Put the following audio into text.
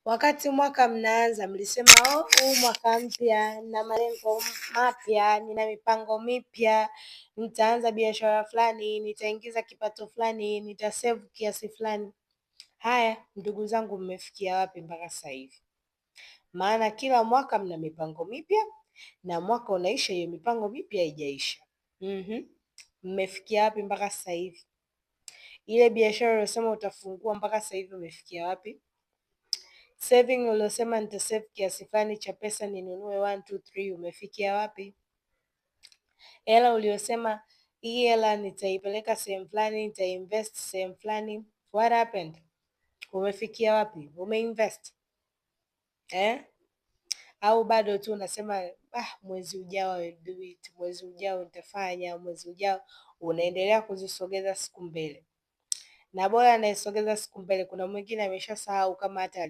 Wakati mwaka mnaanza mlisema huu mwaka mpya na malengo mapya, nina mipango mipya, nitaanza biashara fulani, nitaingiza kipato fulani, nitasave kiasi fulani. Haya ndugu zangu, mmefikia wapi mpaka sasa hivi? Maana kila mwaka mna mipango mipya na mwaka unaisha, hiyo mipango mipya haijaisha. Mmefikia wapi mpaka sasa hivi? Ile biashara uliyosema utafungua mpaka sasa hivi umefikia wapi? Saving uliosema nitasave kiasi fulani cha pesa ninunue 1 2 3 umefikia wapi? Hela uliosema hii hela nitaipeleka sehemu fulani, nitainvest sehemu fulani, what happened? Umefikia wapi? Umeinvest au bado tu unasema mwezi ujao I will do it, mwezi ujao nitafanya, mwezi ujao? Unaendelea kuzisogeza siku mbele, na bora anayesogeza siku mbele, kuna mwingine ameshasahau kama hata